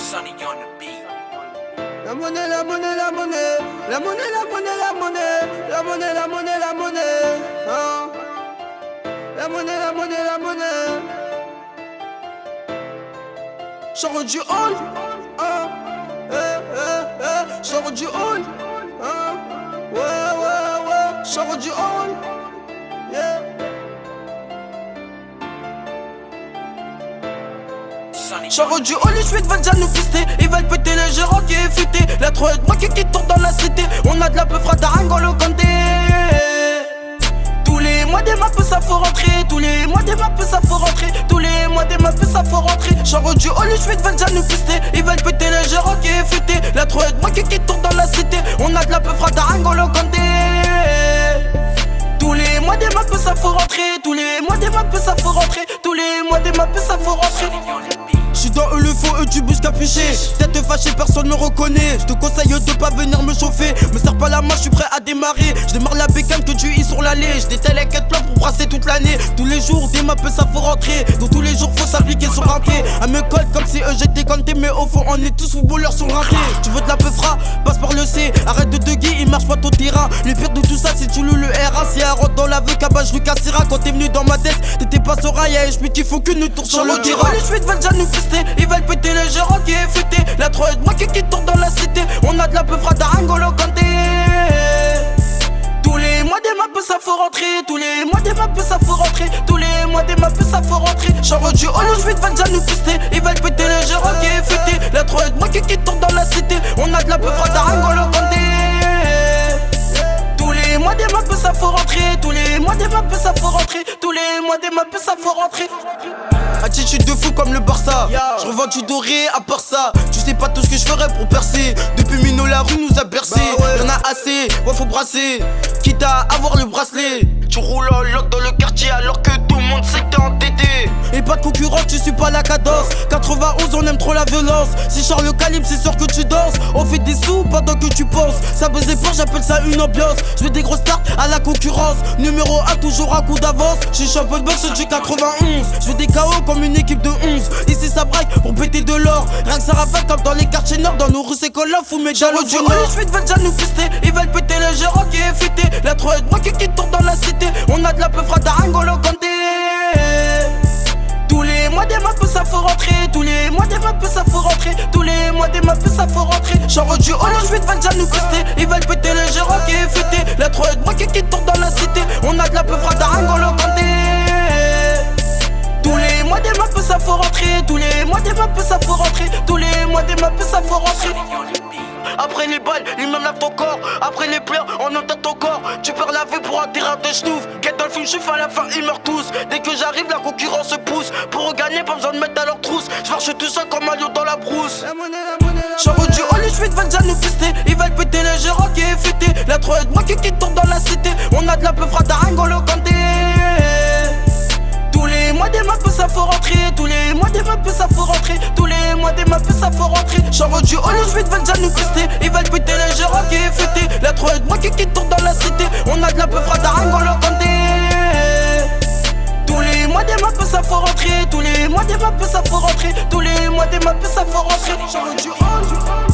Sunny on the beat. La monnaie, la monnaie, la monnaie, la monnaie, la monnaie, la monnaie, la monnaie, la monnaie, la monnaie, hein. La monnaie, la monnaie, la monnaie. Sors du hall, hein. Sors du hall, hein. Ouais. Sors du hall, yeah. Sors du hall, les chouettes veulent déjà nous pister. Ils veulent péter les gérants qui est futé. La troette moi qui tourne dans la cité. On a de la peu frata N'Golo Kanté. Tous les mois des maps ça faut rentrer. Tous les mois des maps ça faut rentrer. Tous les mois des maps ça faut rentrer. Sors du hall, les chouettes veulent déjà nous pister. Ils veulent péter les gérants qui est futé. La troette moi qui tourne dans la cité. On a de la peu frata N'Golo Kanté. Tous les mois des maps ça faut rentrer. Tous les mois des maps ça faut rentrer. Tous les mois des maps ça faut rentrer. J'suis dans eux le faux, eux tu busques capuché. Tête fâchée, personne me reconnaît. J'te conseille de pas venir me chauffer. Me serre pas la main, j'suis prêt à démarrer. J'démarre la bécane que tu y sur l'allée. J'détaille les quêtes plans pour brasser toute l'année. Tous les jours, des maps ça faut rentrer. Donc tous les jours faut s'appliquer sur rentrer. Elle me colle comme si j'étais Kanté. Mais au fond on est tous footballeurs sur rentré. Tu veux de la peufra, passe par le C. Arrête de guider, il marche pas ton terrain. Le pire de tout ça c'est tu loues le R1. Si elle rentre dans la vue, cabage Lucas Sira. Quand t'es venu dans ma tête, t'étais pas Soraya. Et j'peux qu'il faut qu'une tour sur le terrain. Les chouettes veulent déjà nous pister. Ils veulent péter les gérants qui est futé. La troette moi qui tourne dans la cité. On a de la peu frata N'Golo Kanté. Tous les mois des maps ça faut rentrer. Tous les mois des maps ça faut rentrer. Tous les mois des maps ça faut rentrer. Sors du hall, les chouettes veulent déjà nous pister. Ils veulent péter les gérants qui est futé. La troette moi qui tourne dans la cité. On a de la peu frata N'Golo Kanté. Tous les mois des maps ça faut rentrer. Tous les mois des maps ça faut rentrer. Tous les mois des maps ça faut rentrer. Attitude de fou comme le Barça. Je revends du doré à part ça. Tu sais pas tout ce que je ferais pour percer. Depuis Mino la rue nous a bercé. Y'en a assez, ouais faut brasser. Quitte à avoir le bracelet. Tu roules en loc dans le quartier alors que tout le monde sait que t'es endetté. Et pas de concurrent, tu suis pas la cadence. 91 on aime trop la violence. Si je sors le calibre c'est sûr que tu danses. On fait des sous pendant que tu penses. Ça baiser fort, j'appelle ça une ambiance. Je veux des grosses starts à la concurrence. Numéro 1 toujours à coup d'avance. J'suis champion de boxe du 91. Je veux des KO comme une équipe de 11. Ici ça braque pour péter de l'or. Rien que ça rafale comme dans les quartiers nord. Dans nos rues c'est qu'on l'a fou mais dans le du haut. Les chouettes veulent déjà nous pister. Ils veulent péter les gérants qui est futé. La troette moi qui tourne dans la cité. On a de la peu frata N'Golo Kanté. Tous les mois des maps ça faut rentrer. Tous les mois des maps ça faut rentrer. Tous les mois des maps ça faut rentrer. Sors du hall, les chouettes veulent déjà nous pister. Ils veulent péter les gérants qui est futé. La troette moi qui tourne dans la cité. On a de la peu frata N'Golo Kanté. Tous les mois des maps ça faut rentrer. Tous les mois des maps ça faut rentrer. Tous les mois des maps ça faut rentrer. Après les balles, lui-même lave ton corps. Après les pleurs, on entend ton corps. Tu perds la vie pour un terrain de schnouf. Get dans le film, chef à la fin, ils meurent tous. Dès que j'arrive, la concurrence se pousse. Pour gagner, pas besoin de mettre à leur trousse. J'marche tout seul comme un lion dans la brousse. Sors du hall, les chouettes veulent déjà nous pister. Ils veulent péter les gérants qui est futé. La troette moi qui tourne dans la cité. On a de la peu frata N'Golo Kanté. Tous les mois des maps ça faut rentrer. Tous les mois des maps ça faut rentrer. Tous les mois des maps ça faut rentrer. Sors du hall, les chouettes veulent déjà nous pister. Ils veulent péter les gérants qui est futé. La troette moi qui tourne dans la cité. On a de la peu frata N'Golo Kanté. Tous les mois des maps ça faut rentrer. Tous les mois des maps ça faut rentrer. Tous les mois des maps ça faut rentrer. Sors du hall.